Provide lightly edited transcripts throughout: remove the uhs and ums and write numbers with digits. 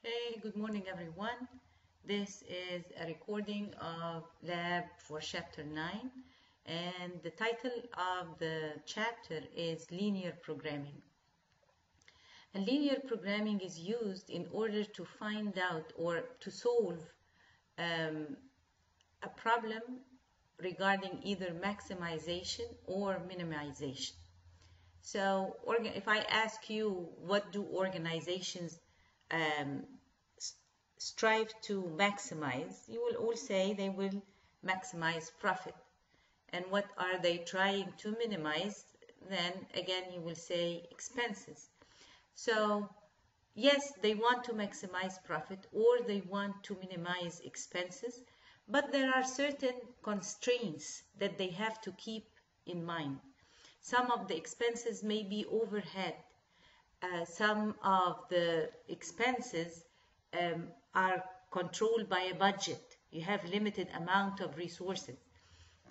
Okay, good morning everyone. This is a recording of lab for chapter 9 and the title of the chapter is linear programming. And linear programming is used in order to find out or to solve a problem regarding either maximization or minimization. So if I ask you what do organizations um, strive to maximize, you will all say they will maximize profit. And what are they trying to minimize? Then again, you will say expenses. So yes, they want to maximize profit or they want to minimize expenses, but there are certain constraints that they have to keep in mind. Some of the expenses may be overhead. Some of the expenses are controlled by a budget. You have limited amount of resources.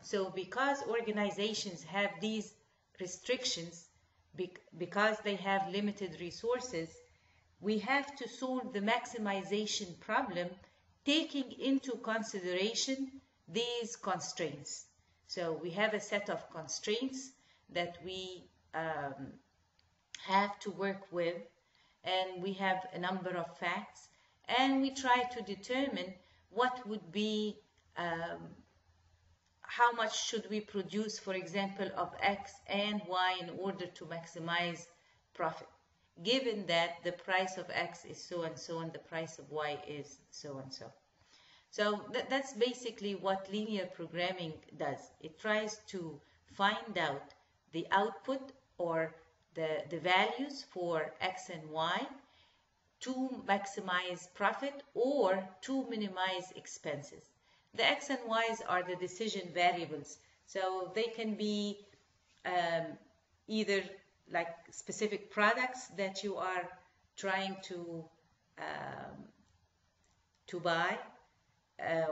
So because organizations have these restrictions, because they have limited resources, we have to solve the maximization problem taking into consideration these constraints. So we have a set of constraints that we have to work with, and we have a number of facts, and we try to determine what would be how much should we produce, for example, of X and Y in order to maximize profit, given that the price of X is so and so and the price of Y is so and so. So that's basically what linear programming does. It tries to find out the output or the values for X and Y to maximize profit or to minimize expenses. The X and Y's are the decision variables. So they can be either like specific products that you are trying to buy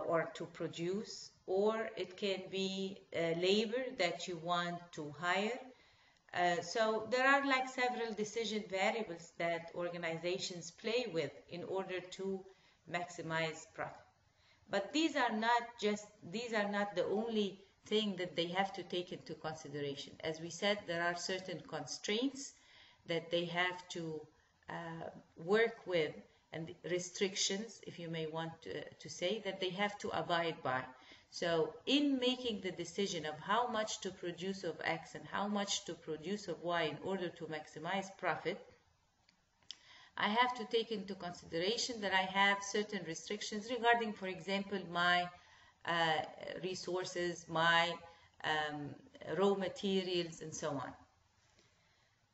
or to produce, or it can be labor that you want to hire. So there are like several decision variables that organizations play with in order to maximize profit. But these are not the only thing that they have to take into consideration. As we said, there are certain constraints that they have to work with, and restrictions, if you may want to say, that they have to abide by. So in making the decision of how much to produce of X and how much to produce of Y in order to maximize profit, I have to take into consideration that I have certain restrictions regarding, for example, my resources, my raw materials, and so on.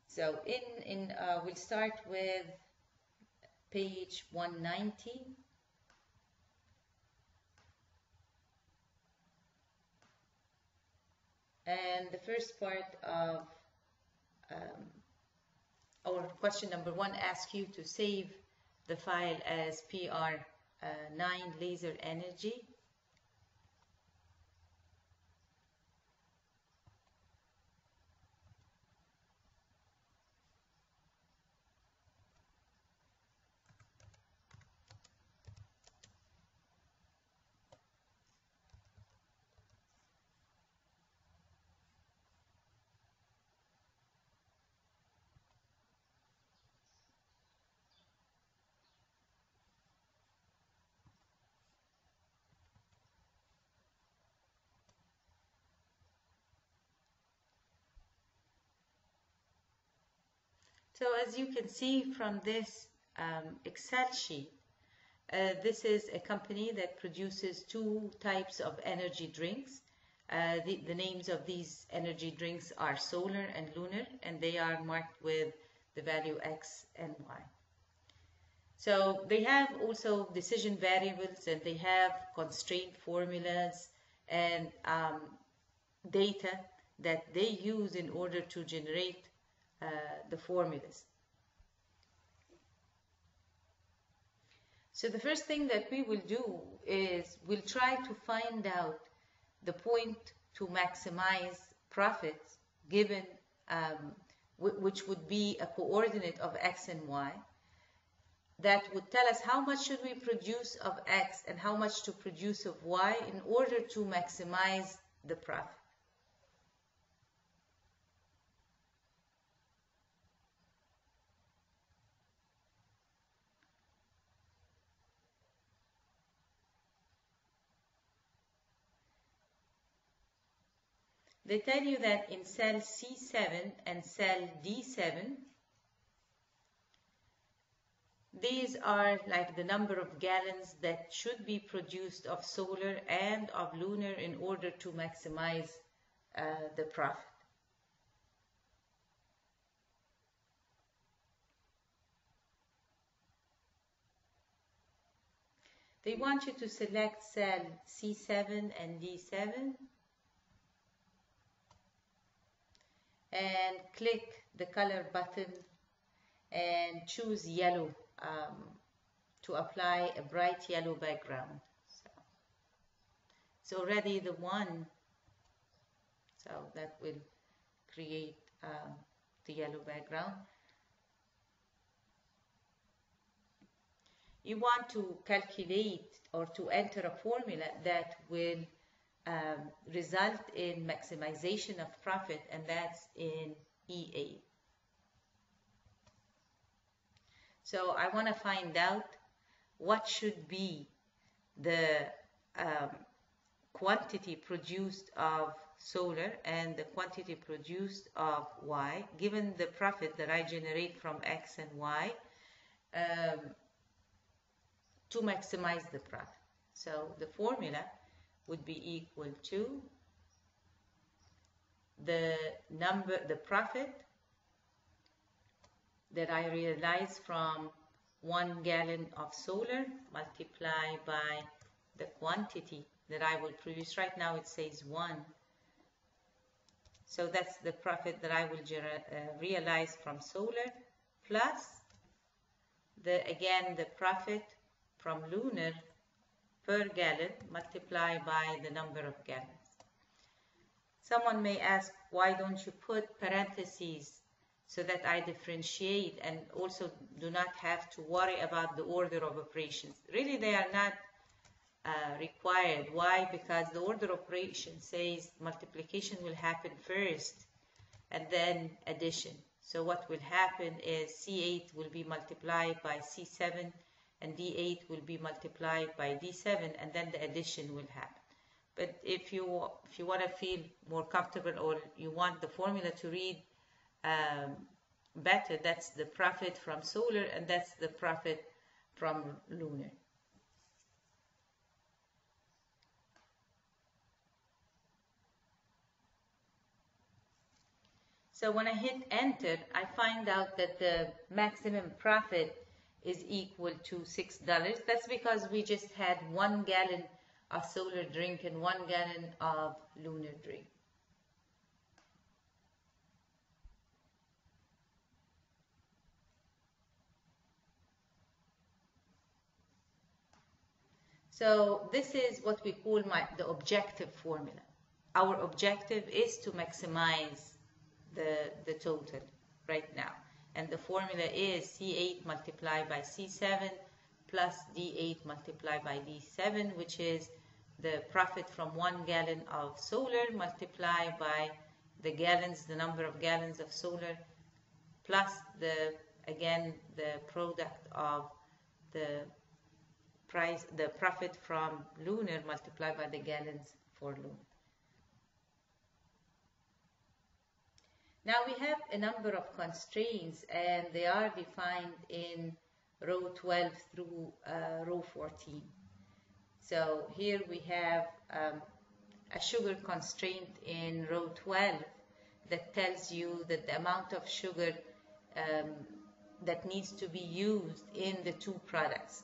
So we'll start with page 190. And the first part of our question number 1 asks you to save the file as PR9 laser energy. So as you can see from this Excel sheet, this is a company that produces 2 types of energy drinks. The names of these energy drinks are solar and lunar, and they are marked with the value X and Y. So they have also decision variables, and they have constraint formulas and data that they use in order to generate the formulas. So the first thing that we will do is we'll try to find out the point to maximize profits given which would be a coordinate of X and Y. that would tell us how much should we produce of X and how much to produce of Y in order to maximize the profit. They tell you that in cell C7 and cell D7, these are like the number of gallons that should be produced of solar and of lunar in order to maximize the profit. They want you to select cell C7 and D7 and click the color button and choose yellow to apply a bright yellow background. So it's already the one, so that will create the yellow background. You want to calculate or to enter a formula that will result in maximization of profit, and that's in E8. So I want to find out what should be the quantity produced of solar and the quantity produced of Y, given the profit that I generate from X and Y, to maximize the profit. So the formula would be equal to the profit that I realize from 1 gallon of solar multiplied by the quantity that I will produce. Right now it says 1. So that's the profit that I will realize from solar, plus again the profit from lunar per gallon multiplied by the number of gallons. Someone may ask, why don't you put parentheses so that I differentiate and also do not have to worry about the order of operations? Really, they are not required. Why? Because the order of operation says multiplication will happen first and then addition. So what will happen is C8 will be multiplied by C7 and D8 will be multiplied by D7, and then the addition will happen. But if you want to feel more comfortable or you want the formula to read better, that's the profit from solar and that's the profit from lunar. So when I hit enter, I find out that the maximum profit is equal to $6. That's because we just had 1 gallon of solar drink and 1 gallon of lunar drink. So this is what we call the objective formula. Our objective is to maximize the total right now. And the formula is C8 multiplied by C7 plus D8 multiplied by D7, which is the profit from 1 gallon of solar multiplied by the gallons, the number of gallons of solar, plus again the product of the profit from lunar multiplied by the gallons for lunar. Now we have a number of constraints and they are defined in row 12 through row 14. So here we have a sugar constraint in row 12 that tells you that the amount of sugar that needs to be used in the two products.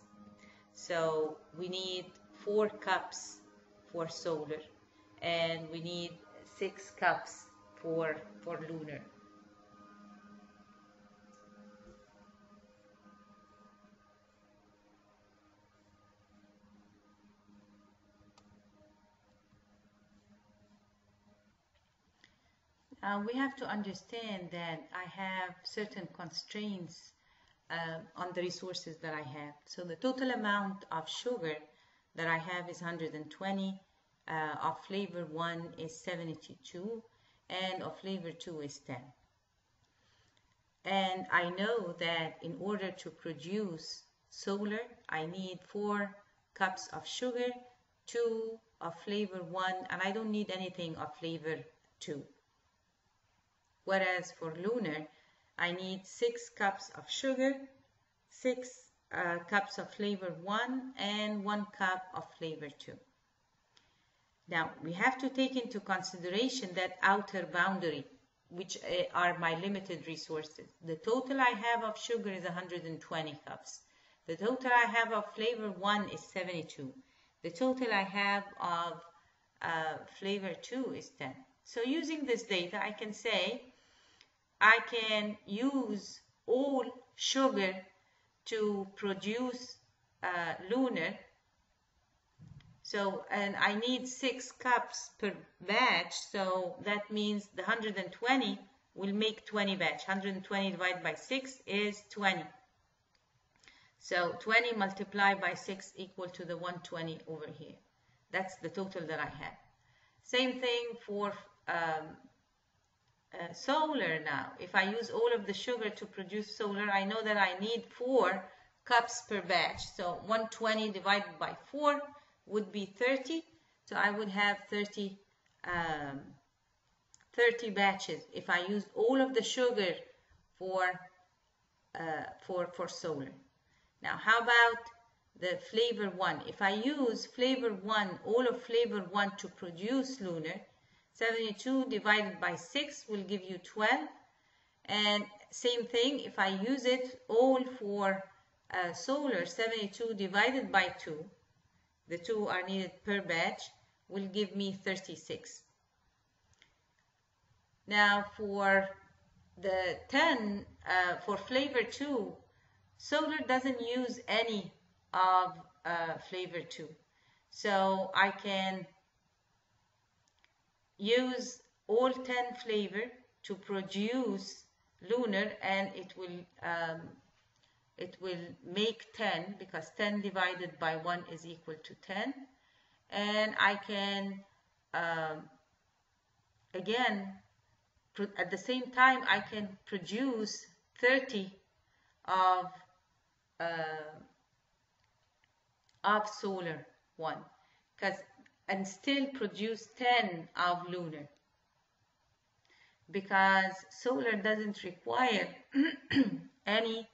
So we need 4 cups for solar and we need 6 cups for lunar. We have to understand that I have certain constraints on the resources that I have. So the total amount of sugar that I have is 120, of flavor 1 is 72, and of flavor 2 is 10. And I know that in order to produce solar, I need 4 cups of sugar, 2 of flavor 1, and I don't need anything of flavor 2. Whereas for lunar, I need 6 cups of sugar, 6 cups of flavor 1, and 1 cup of flavor 2. Now, we have to take into consideration that outer boundary, which are my limited resources. The total I have of sugar is 120 cups. The total I have of flavor 1 is 72. The total I have of flavor 2 is 10. So using this data, I can say I can use all sugar to produce lunar. So, and I need 6 cups per batch, so that means the 120 will make 20 batch. 120 divided by 6 is 20. So 20 multiplied by 6 equal to the 120 over here. That's the total that I have. Same thing for solar now. If I use all of the sugar to produce solar, I know that I need 4 cups per batch. So 120 divided by 4 would be 30. So I would have 30 batches if I used all of the sugar for solar. Now, how about the flavor 1? If I use flavor 1, all of flavor 1 to produce lunar, 72 divided by 6 will give you 12. And same thing, if I use it all for solar, 72 divided by 2, the 2 are needed per batch, will give me 36. Now for the 10, for flavor 2, solar doesn't use any of flavor 2. So I can use all 10 flavor to produce lunar, and it will make 10, because 10 divided by 1 is equal to 10. And I can again, at the same time, I can produce 30 of solar 1, and still produce 10 of lunar, because solar doesn't require any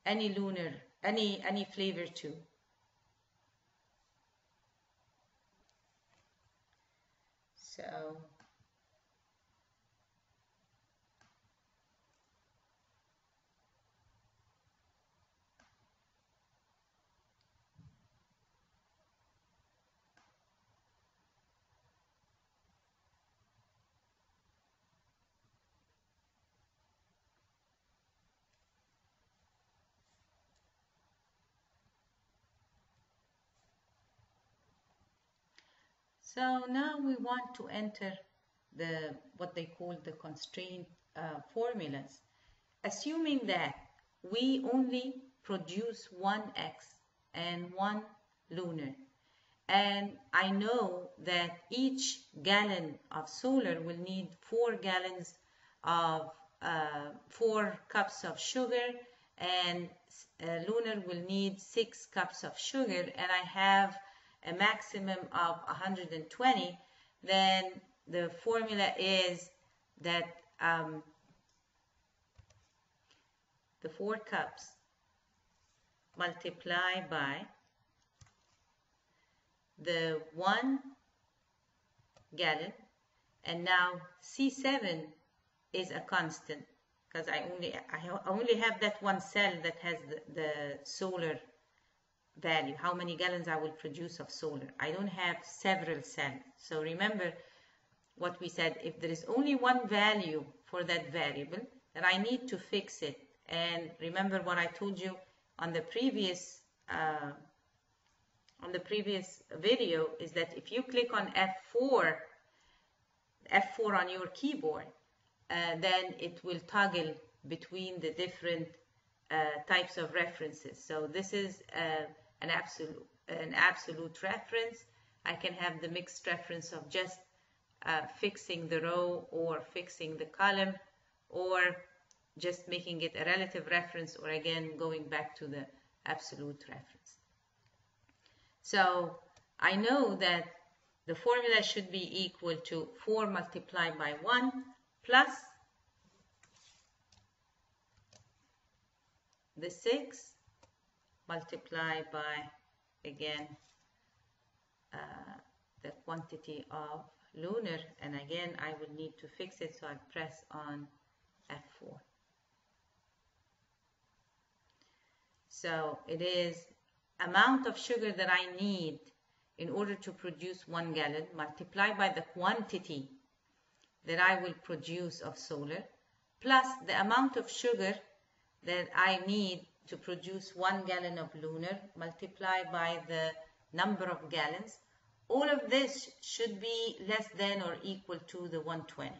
lunar, any flavor 2. So now we want to enter what they call the constraint formulas, assuming that we only produce 1 X and 1 lunar. And I know that each gallon of solar will need 4 gallons of 4 cups of sugar, and lunar will need 6 cups of sugar, and I have a maximum of 120, then the formula is that the 4 cups multiply by the 1 gallon, and now C7 is a constant, because I only have that one cell that has the solar value, how many gallons I will produce of solar. I don't have several cells. So remember what we said, if there is only one value for that variable, then I need to fix it. And remember what I told you on the previous video, is that if you click on F4 on your keyboard, then it will toggle between the different types of references. So this is an absolute reference. I can have the mixed reference of just fixing the row or fixing the column, or just making it a relative reference, or again going back to the absolute reference. So I know that the formula should be equal to 4 multiplied by 1 plus the 6 multiplied by, again, the quantity of lunar, and again I will need to fix it, so I press on F4. So it is amount of sugar that I need in order to produce 1 gallon multiplied by the quantity that I will produce of solar, plus the amount of sugar that I need to produce 1 gallon of lunar multiplied by the number of gallons. All of this should be less than or equal to the 120.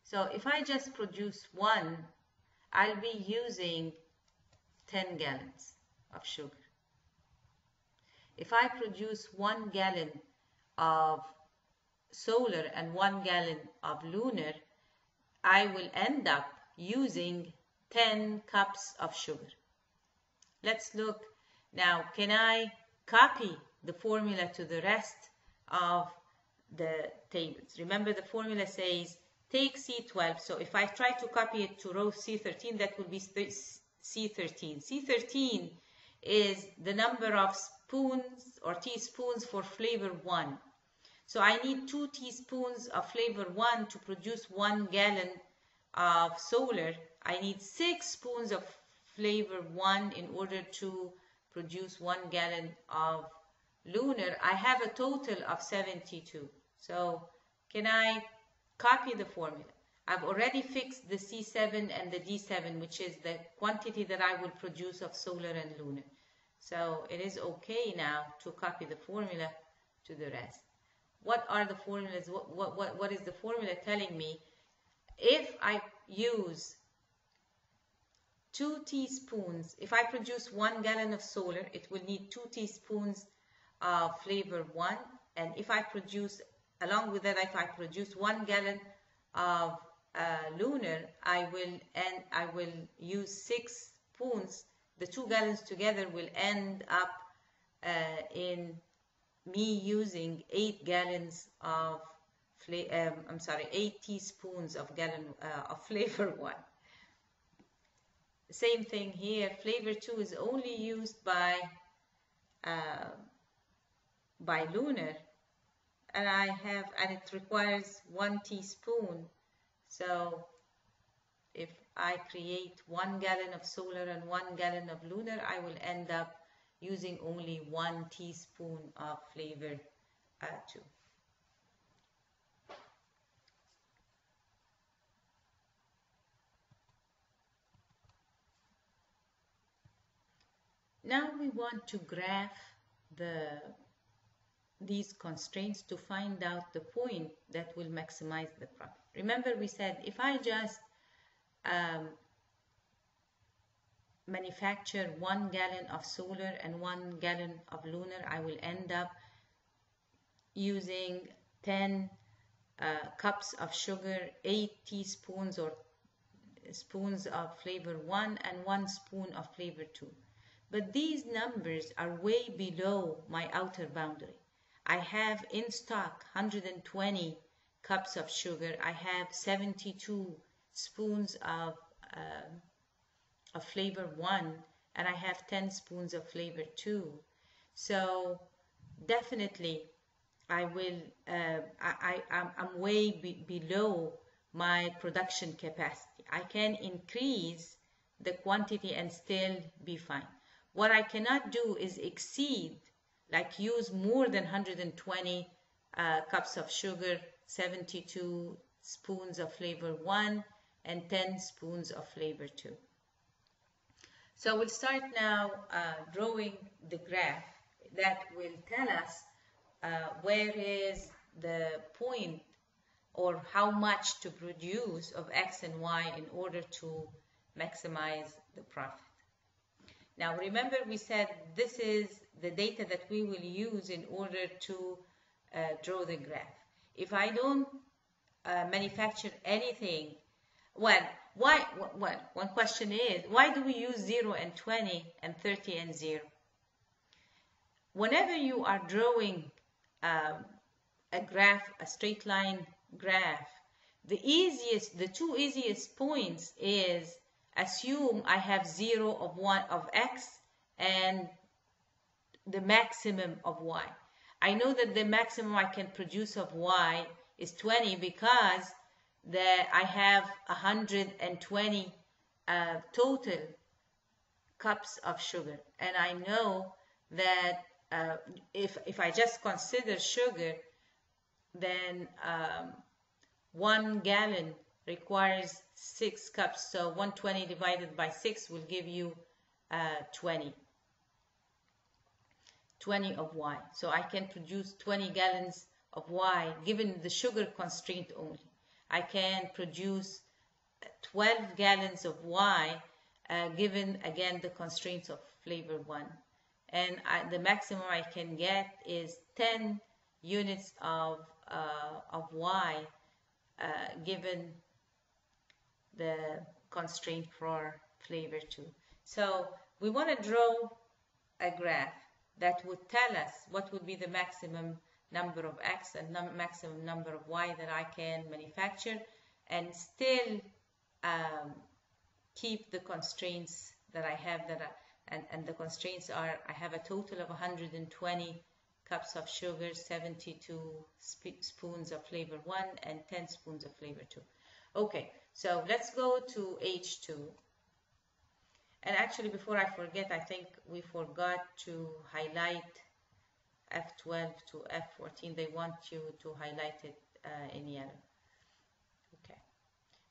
So if I just produce 1, I'll be using 10 gallons of sugar. If I produce 1 gallon of solar and 1 gallon of lunar, I will end up using 10 cups of sugar. Let's look now. Can I copy the formula to the rest of the tables? Remember, the formula says take C12. So if I try to copy it to row C13, that will be C13. C13 is the number of spoons or teaspoons for flavor 1. So I need 2 teaspoons of flavor 1 to produce 1 gallon of solar. I need 6 spoons of flavor 1 in order to produce 1 gallon of lunar. I have a total of 72. So can I copy the formula? I've already fixed the C7 and the D7, which is the quantity that I will produce of solar and lunar. So it is okay now to copy the formula to the rest. What are the formulas? What is the formula telling me? If I use 2 teaspoons, if I produce 1 gallon of solar, it will need 2 teaspoons of flavor 1. And if I produce, along with that, if I produce 1 gallon of lunar, I will use 6 spoons. The 2 gallons together will end up in me using 8 gallons of 8 teaspoons of flavor 1. Same thing here. Flavor 2 is only used by lunar, and it requires 1 teaspoon. So if I create 1 gallon of solar and 1 gallon of lunar, I will end up using only 1 teaspoon of flavor 2. Now we want to graph these constraints to find out the point that will maximize the profit. Remember, we said if I just manufacture 1 gallon of solar and 1 gallon of lunar, I will end up using 10 cups of sugar, 8 teaspoons or spoons of flavor 1, and 1 spoon of flavor 2. But these numbers are way below my outer boundary. I have in stock 120 cups of sugar. I have 72 spoons of flavor 1, and I have 10 spoons of flavor 2. So definitely I'm way below my production capacity. I can increase the quantity and still be fine. What I cannot do is exceed, like use more than 120 cups of sugar, 72 spoons of flavor 1, and 10 spoons of flavor 2. So we'll start now drawing the graph that will tell us where is the point or how much to produce of X and Y in order to maximize the profit. Now remember, we said this is the data that we will use in order to draw the graph. If I don't manufacture anything, well, why? Well, one question is, why do we use 0 and 20 and 30 and 0? Whenever you are drawing a graph, a straight line graph, the two easiest points is assume I have 0 of X and the maximum of Y. I know that the maximum I can produce of Y is 20 because I have 120 total cups of sugar, and I know that if I just consider sugar, then 1 gallon requires 6 cups, so 120 divided by 6 will give you 20 of Y. So I can produce 20 gallons of Y given the sugar constraint only. I can produce 12 gallons of Y given again the constraints of flavor 1. And the maximum I can get is 10 units of Y given the constraint for flavor 2. So we want to draw a graph that would tell us what would be the maximum number of X and maximum number of Y that I can manufacture, and still keep the constraints that I have, and the constraints are, I have a total of 120 cups of sugar, 72 spoons of flavor 1, and 10 spoons of flavor 2. Okay, so let's go to H2. And actually, before I forget, I think we forgot to highlight F12 to F14. They want you to highlight it in yellow. Okay,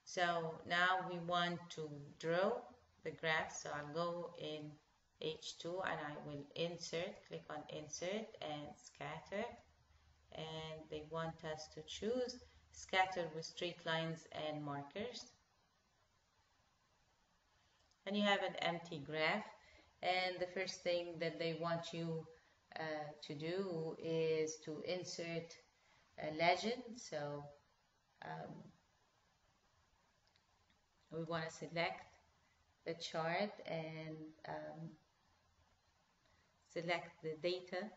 so now we want to draw the graph. So I'll go in H2 and I will click on insert and scatter. And they want us to choose scatter with straight lines and markers. And you have an empty graph, and the first thing that they want you to do is to insert a legend. So we want to select the chart and select the data.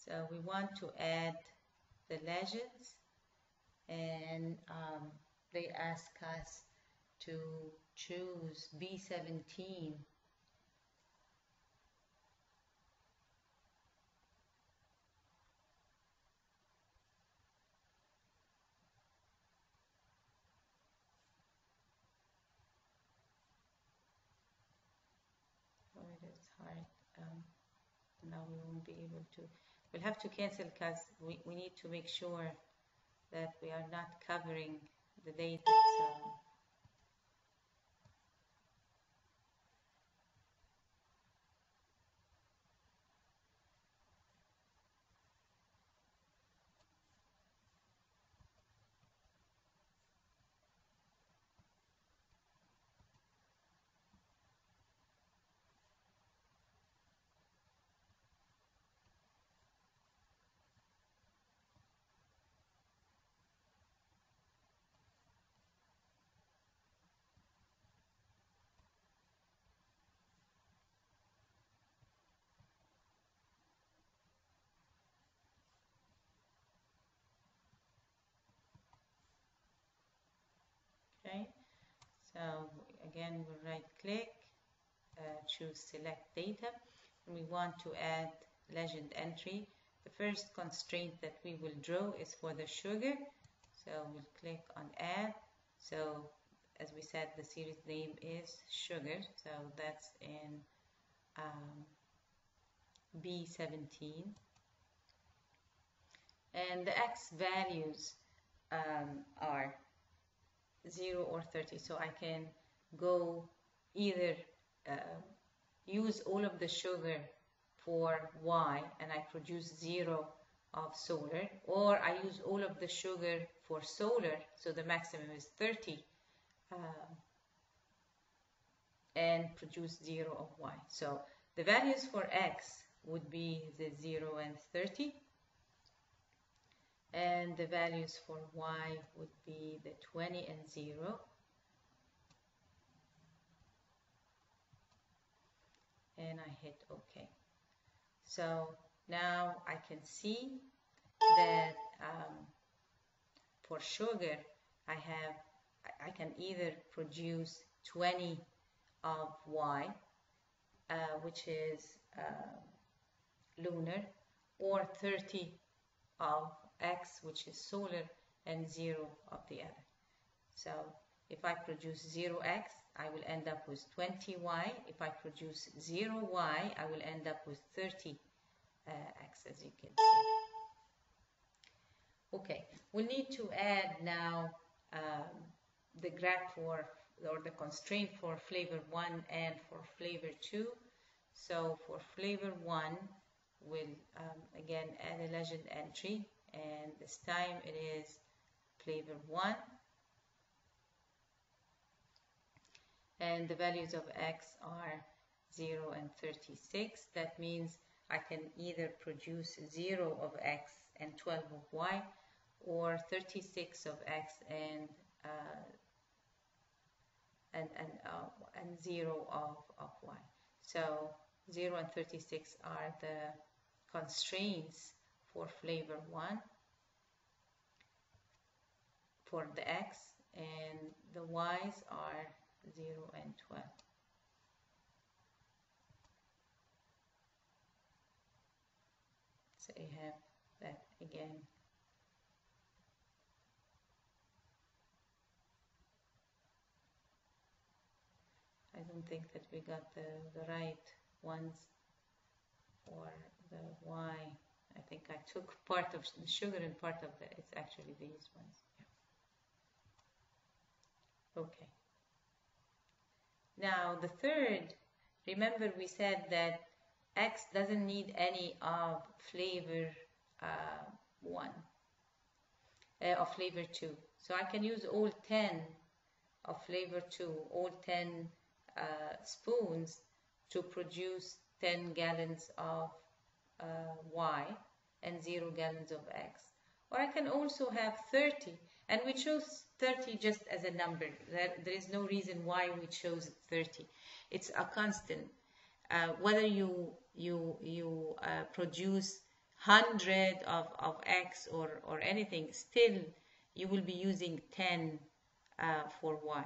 So we want to add the legends, and they ask us to choose B17. Oh, it is hard. Now we won't be able to. We'll have to cancel because we need to make sure that we are not covering the data. So okay, so again we'll right click, choose select data, and we want to add legend entry. The first constraint that we will draw is for the sugar, so we'll click on add. So as we said, the series name is sugar, so that's in B17. and the X values are 0 or 30. So I can go either use all of the sugar for Y and I produce 0 of solar, or I use all of the sugar for solar, so the maximum is 30, and produce 0 of Y. So the values for X would be the 0 and 30, and the values for Y would be the 20 and 0. And I hit OK. So now I can see that for sugar I can either produce 20 of Y, which is lunar, or 30 of X, which is solar, and 0 of the other. So if I produce 0x, I will end up with 20y. If I produce 0y, I will end up with 30x, as you can see. Okay, we need to add now the graph or the constraint for flavor 1 and for flavor 2. So for flavor 1, we'll again add a legend entry, and this time it is flavor 1. And the values of X are 0 and 36. That means I can either produce 0 of X and 12 of Y, or 36 of X and 0 of Y. So 0 and 36 are the constraints for flavor 1 for the X, and the Y's are 0 and 12. So you have that again. I don't think that we got the right ones for the Y. I think I took part of the sugar and part of the, it's actually these ones. Yeah. Okay. Now the third, remember we said that X doesn't need any of flavor 1, of flavor 2. So I can use all 10 of flavor 2, all 10 spoons to produce 10 gallons of Y and 0 gallons of X. Or I can also have 30, and we chose 30 just as a number. There is no reason why we chose 30. It's a constant. Whether you produce 100 of X or anything, still you will be using 10 for Y.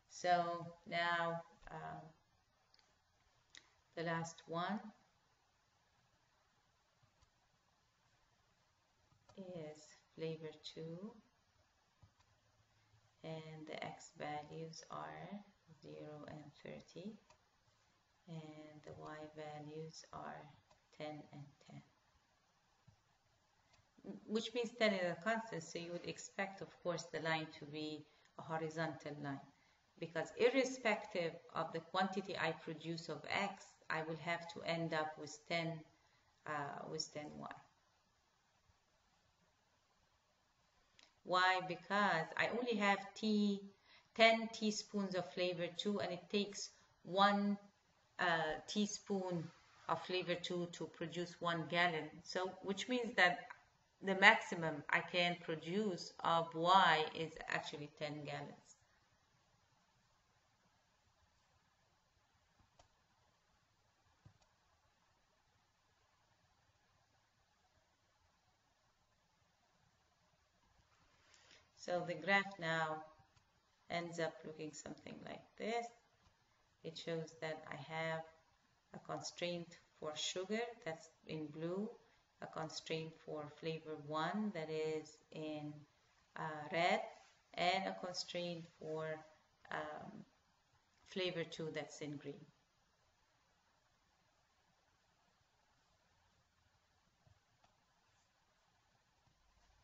So now the last one is flavor 2, and the X values are 0 and 30, and the Y values are 10 and 10, which means 10 is a constant, so you would expect, of course, the line to be a horizontal line, because irrespective of the quantity I produce of X, I will have to end up with 10 Y. Why? Because I only have 10 teaspoons of flavor 2, and it takes 1 teaspoon of flavor 2 to produce 1 gallon. So, which means that the maximum I can produce of Y is actually 10 gallons. So the graph now ends up looking something like this. It shows that I have a constraint for sugar, that's in blue, a constraint for flavor 1, that is in red, and a constraint for flavor 2, that's in green.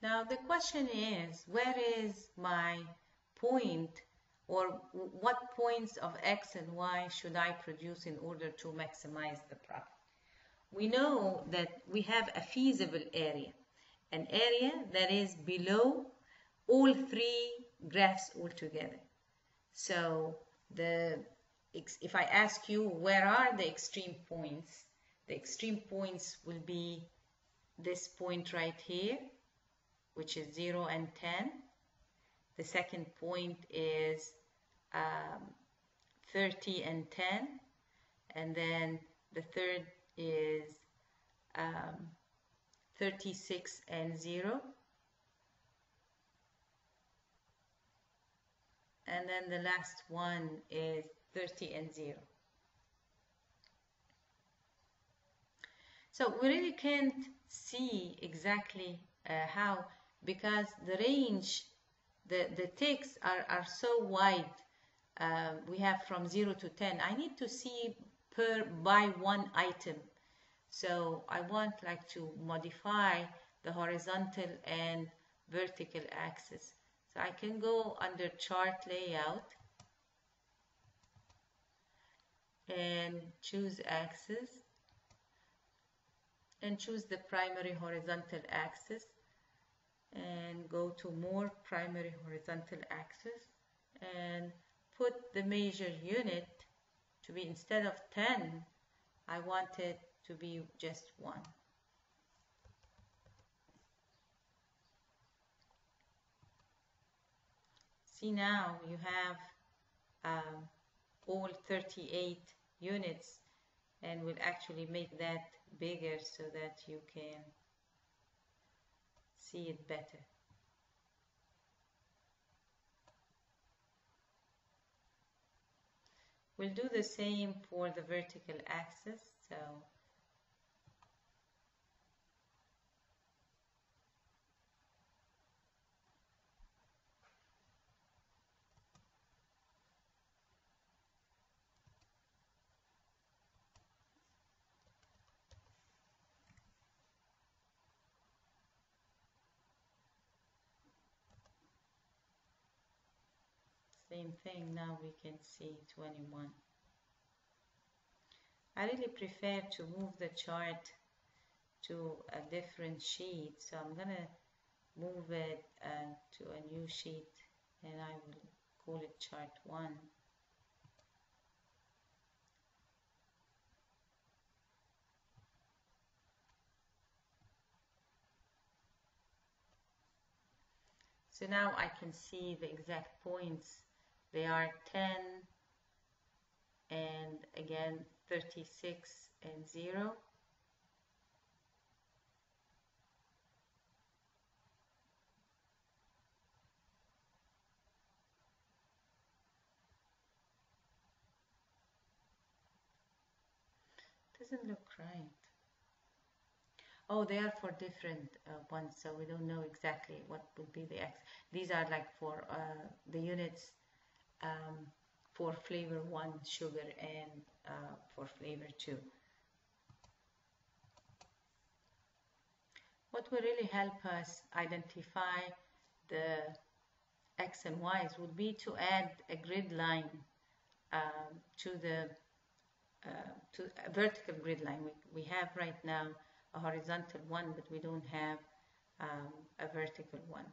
Now the question is, where is my point, or what points of X and Y should I produce in order to maximize the profit? We know that we have a feasible area, an area that is below all three graphs altogether. So if I ask you where are the extreme points, the extreme points will be this point right here, which is 0 and 10. The second point is 30 and 10. And then the third is 36 and 0. And then the last one is 30 and 0. So we really can't see exactly how, because the range, the ticks are so wide. We have from 0 to 10. I need to see by one item. So I want like to modify the horizontal and vertical axis. So I can go under chart layout and choose axis and choose the primary horizontal axis and go to more primary horizontal axis and put the measure unit to be, instead of 10, I want it to be just 1. See, now you have all 38 units, and we'll actually make that bigger so that you can see it better. We'll do the same for the vertical axis. So same thing, now we can see 21. I really prefer to move the chart to a different sheet, so I'm gonna move it to a new sheet, and I will call it chart 1. So now I can see the exact points. They are 10 and again 36 and 0. Doesn't look right. Oh, they are for different ones, so we don't know exactly what would be the X. These are like for the units for flavor 1 sugar and for flavor 2. What will really help us identify the X and Y's would be to add a grid line to a vertical grid line. We have right now a horizontal one, but we don't have a vertical one.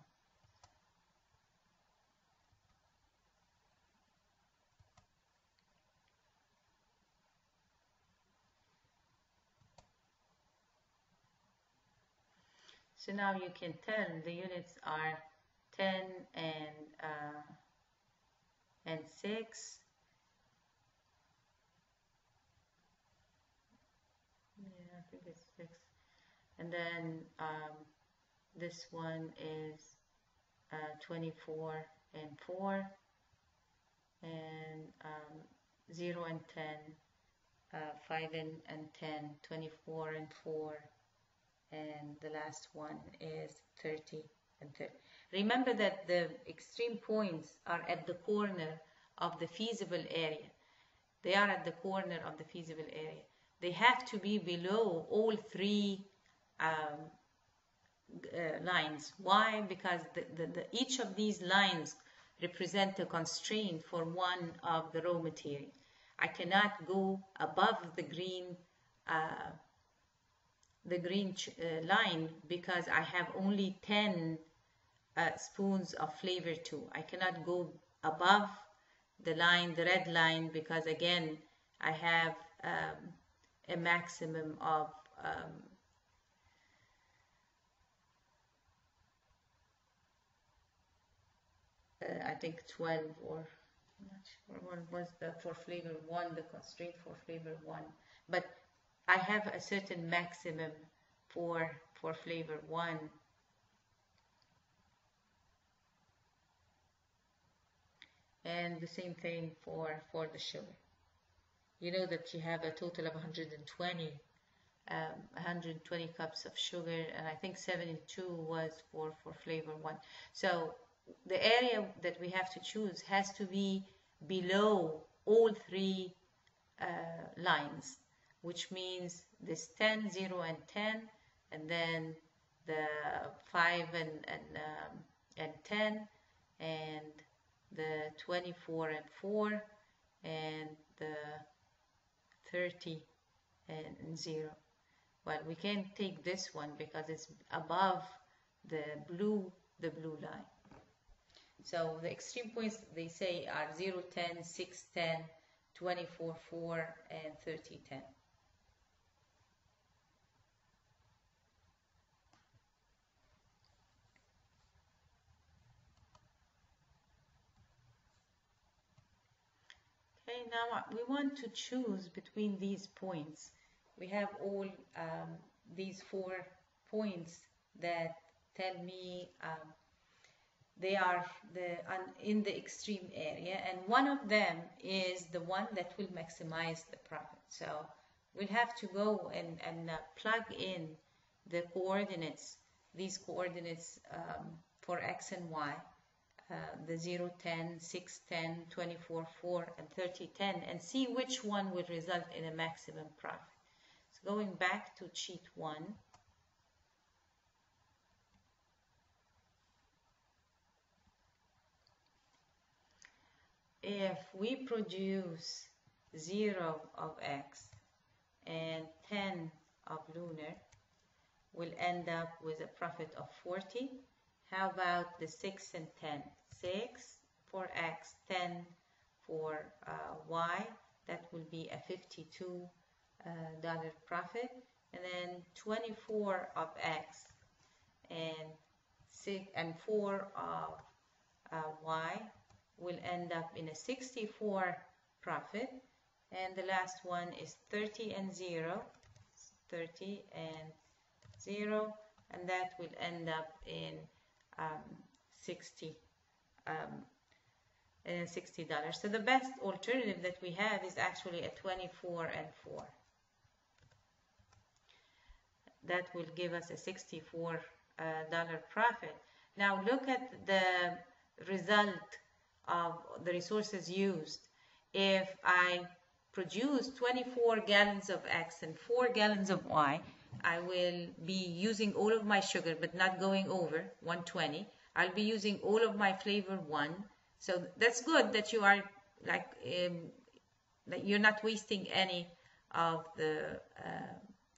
So now you can tell the units are 10 and 6. Yeah, I think it's 6. And then this one is 24 and 4, and 0 and 10, 5 and 10, 24 and 4, and the last one is 30 and 30. Remember that the extreme points are at the corner of the feasible area. They are at the corner of the feasible area. They have to be below all three lines. Why? Because each of these lines represent a constraint for one of the raw material. I cannot go above the green line because I have only 10 spoons of flavor 2. I cannot go above the red line, because again I have a maximum of I think 12, or I'm not sure what was for flavor 1, the constraint for flavor 1, but I have a certain maximum for flavor 1. And the same thing for the sugar. You know that you have a total of 120 cups of sugar, and I think 72 was for flavor 1. So the area that we have to choose has to be below all three lines, which means this 10, 0, and 10, and then the 5 and 10, and the 24 and 4, and the 30 and 0. Well, we can't take this one because it's above the blue line. So the extreme points, they say, are 0, 10, 6, 10, 24, 4, and 30, 10. Okay, now we want to choose between these points. We have all these 4 points that tell me they are in the extreme area, and one of them is the one that will maximize the profit. So we'll have to go and plug in the coordinates, these coordinates for X and Y, the 0, 10, 6, 10, 24, 4, and 30, 10, and see which one will result in a maximum profit. So going back to cheat 1, if we produce 0 of X and 10 of lunar, we'll end up with a profit of 40. How about the 6 and 10? 6 for X, 10 for Y. That will be a $52 profit. And then 24 of X and 4 of Y will end up in a 64 profit. And the last one is 30 and 0, 30 and 0, and that will end up in $60. So the best alternative that we have is actually a 24 and 4. That will give us a $64 profit. Now look at the result of the resources used. If I produce 24 gallons of X and 4 gallons of Y, I will be using all of my sugar but not going over 120. I'll be using all of my flavor 1. So that's good that you are that you're not wasting any of the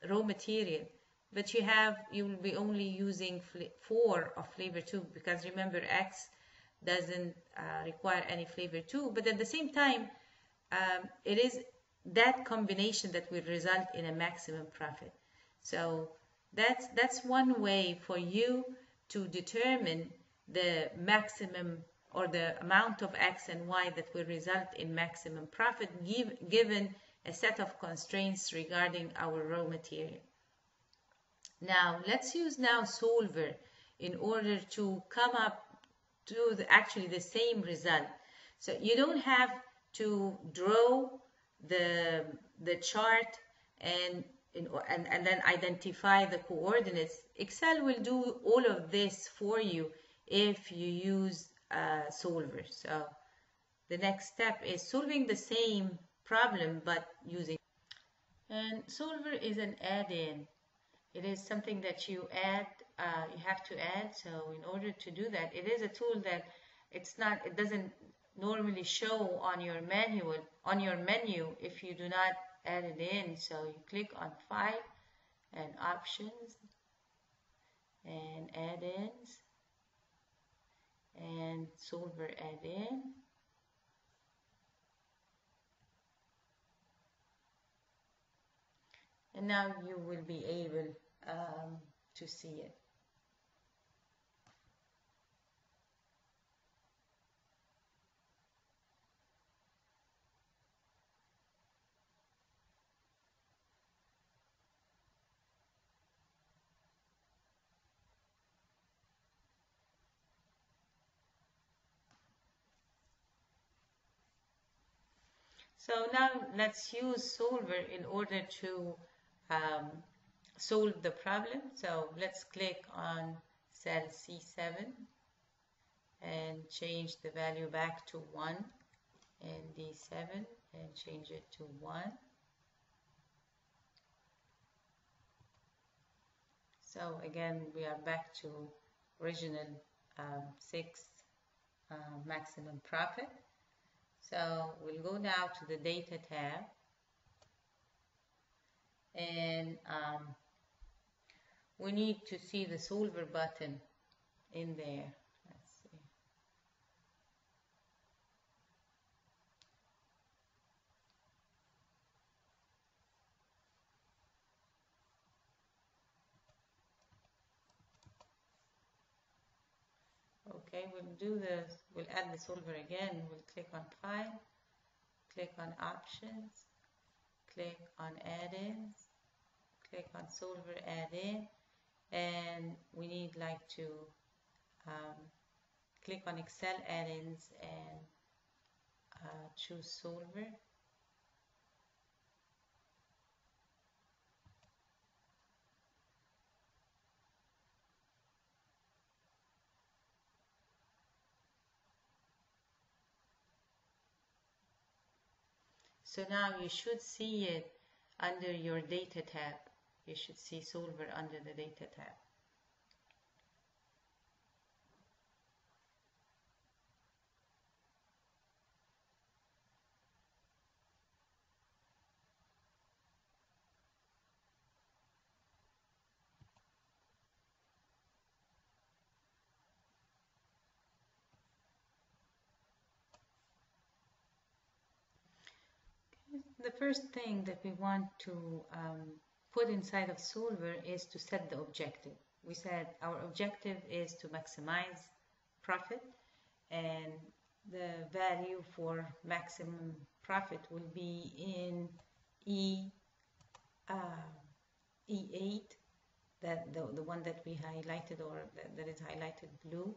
raw material, but you will be only using 4 of flavor 2, because remember X doesn't require any flavor 2, but at the same time it is that combination that will result in a maximum profit. So that's one way for you to determine the maximum or the amount of X and Y that will result in maximum profit given a set of constraints regarding our raw material. Now let's use now solver in order to come up to actually the same result. So you don't have to draw the chart and then identify the coordinates. Excel will do all of this for you if you use solver. So the next step is solving the same problem but using, and solver is an add-in. It is something that you add you have to add. So in order to do that, it is a tool that it doesn't normally show on your menu if you do not add it in. So you click on File and Options and Add-ins and Solver Add-in. And now you will be able to see it. So now let's use Solver in order to solve the problem. So let's click on cell C7 and change the value back to 1, and D7 and change it to 1. So again, we are back to original 6 maximum profit. So we'll go now to the Data tab, and we need to see the Solver button in there. Let's see. Okay, we'll add the Solver again. We'll click on File, click on Options, click on Add-ins, click on Solver Add-in, and we need to click on Excel Add-ins and choose Solver. So now you should see it under your Data tab. You should see Solver under the Data tab. The first thing that we want to put inside of Solver is to set the objective. We said our objective is to maximize profit, and the value for maximum profit will be in E8, that the one that we highlighted, or that is highlighted blue.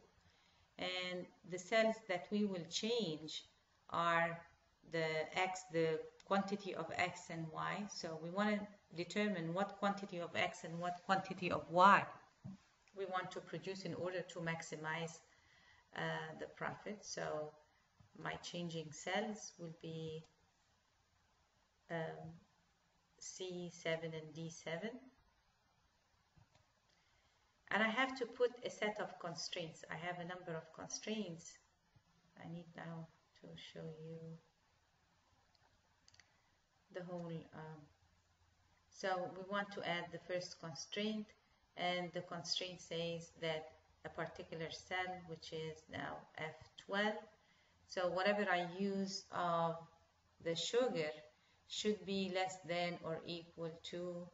And the cells that we will change are the quantity of X and Y. So we want to determine what quantity of X and what quantity of Y we want to produce in order to maximize the profit. So my changing cells will be C7 and D7. And I have to put a set of constraints. I have a number of constraints. I need now to show you the whole. So we want to add the first constraint, and the constraint says that a particular cell, which is now F12, so whatever I use of the sugar should be less than or equal to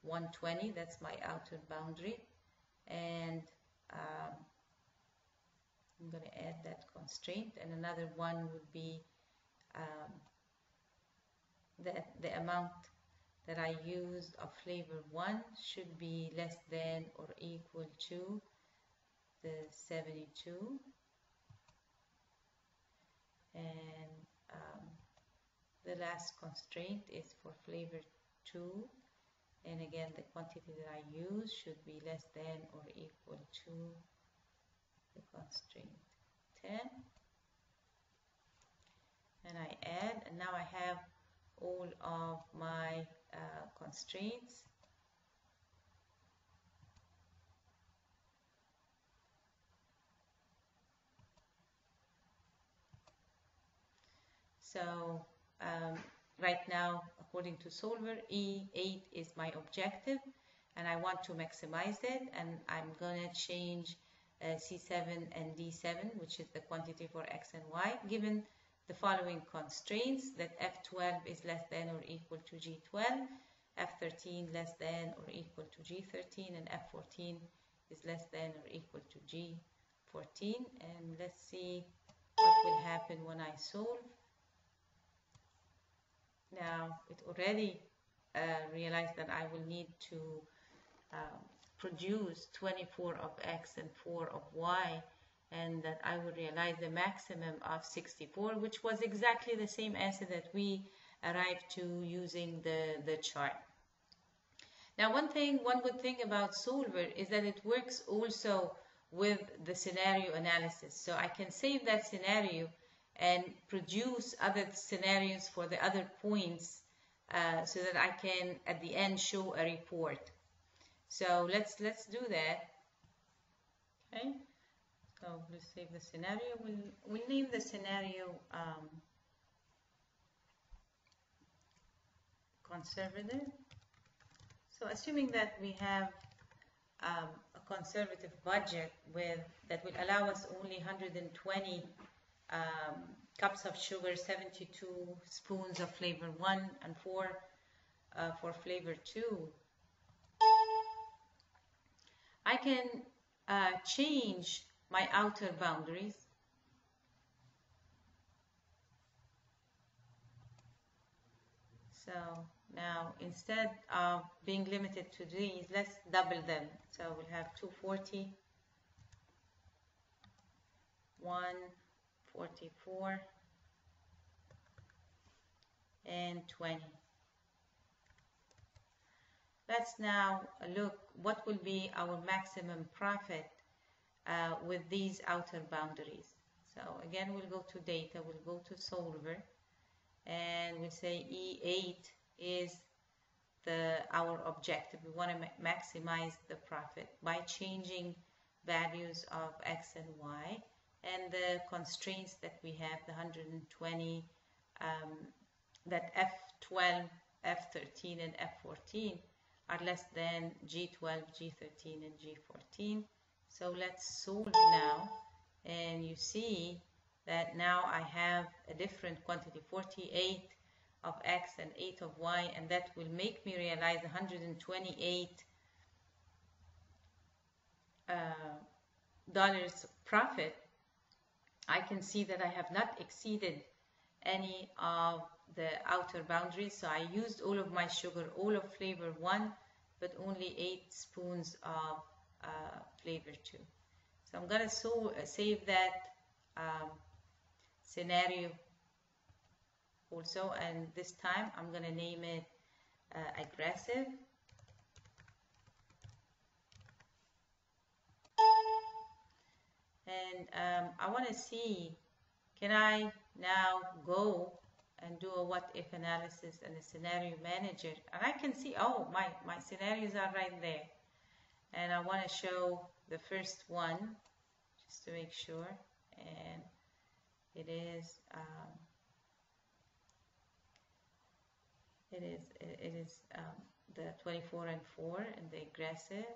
120. That's my outer boundary. And I'm going to add that constraint, and another one would be that the amount that I used of flavor 1 should be less than or equal to the 72. And the last constraint is for flavor 2. And again, the quantity that I use should be less than or equal to the constraint 10. And I add, and now I have all of my constraints. So right now, according to Solver, E8 is my objective, and I want to maximize it, and I'm going to change C7 and D7, which is the quantity for X and Y, given the following constraints: that F12 is less than or equal to G12, F13 less than or equal to G13, and F14 is less than or equal to G14. And let's see what will happen when I solve. Now it already realized that I will need to produce 24 of X and 4 of Y, and that I will realize the maximum of 64, which was exactly the same answer that we arrived to using the chart. Now one good thing about Solver is that it works also with the scenario analysis. So I can save that scenario and produce other scenarios for the other points so that I can at the end show a report. So let's do that. Okay. So let's save the scenario. We'll name the scenario conservative. So assuming that we have a conservative budget that will allow us only 120 cups of sugar, 72 spoons of flavor 1, and 4 for flavor 2, I can change my outer boundaries. So now instead of being limited to these, let's double them. So we'll have 240, 144, and 20. Let's now look what will be our maximum profit with these outer boundaries. So again, we'll go to data, we'll go to Solver, and we'll say E8 is our objective. We want to maximize the profit by changing values of X and Y, and the constraints that we have, the 120, that F12, F13, and F14 are less than G12, G13, and G14. So let's solve now, and you see that now I have a different quantity, 48 of X and 8 of Y, and that will make me realize 128 dollars profit. I can see that I have not exceeded any of the outer boundaries, so I used all of my sugar, all of flavor 1, but only 8 spoons of flavor 2. So I'm going to save that scenario also, and this time I'm going to name it aggressive. And I want to see, can I now go and do a what-if analysis and a scenario manager? And I can see, oh, my scenarios are right there. And I want to show the first one, just to make sure. And it is the 24 and 4, and the aggressive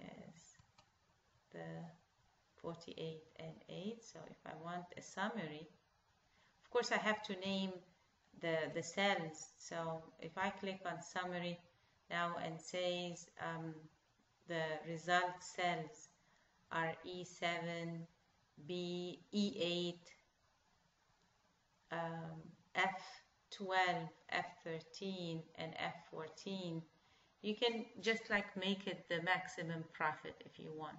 is the 48 and 8. So if I want a summary, of course I have to name the cells. So if I click on summary now and says the result cells are E7, B, E8, F12, F13, and F14, you can just like make it the maximum profit if you want.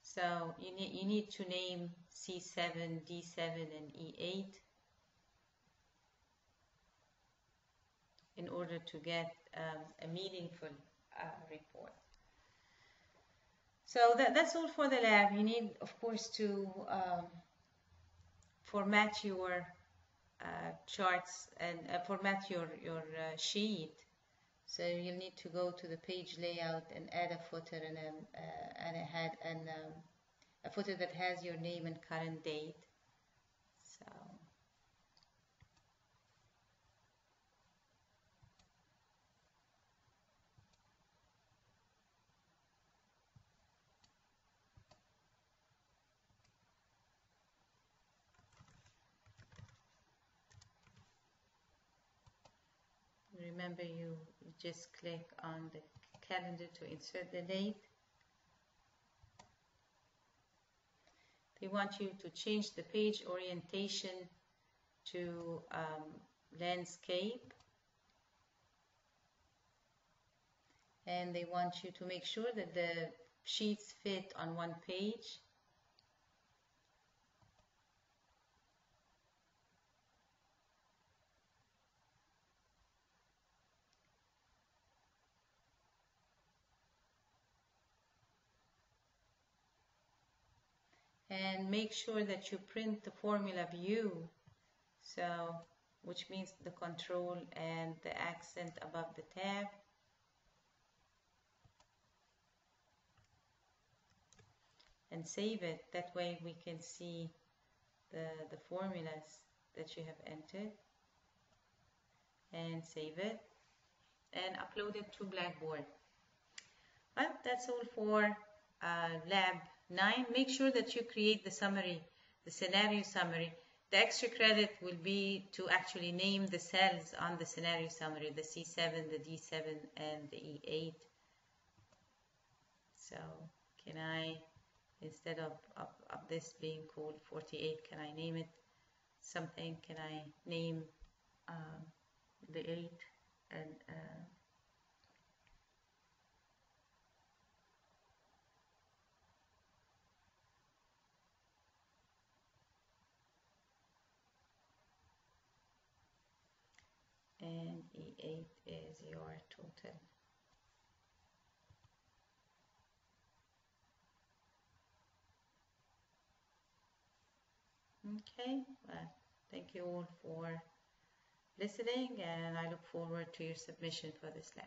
So you need to name C7, D7, and E8 in order to get a meaningful report. So that's all for the lab. You need, of course, to format your charts and format your sheet. So you'll need to go to the page layout and add a footer and a head and a footer that has your name and current date. So remember, you just click on the calendar to insert the date. They want you to change the page orientation to landscape, and they want you to make sure that the sheets fit on one page. And make sure that you print the formula view, so which means the control and the accent above the tab. And save it. That way we can see the formulas that you have entered. And save it and upload it to Blackboard. Well, that's all for Lab 9. Make sure that you create the summary, the scenario summary. The extra credit will be to actually name the cells on the scenario summary, the C7, the D7, and the E8. So can I, instead of this being called 48, can I name it something? Can I name the 8 and E8 is your total. Okay, well, thank you all for listening, and I look forward to your submission for this lab.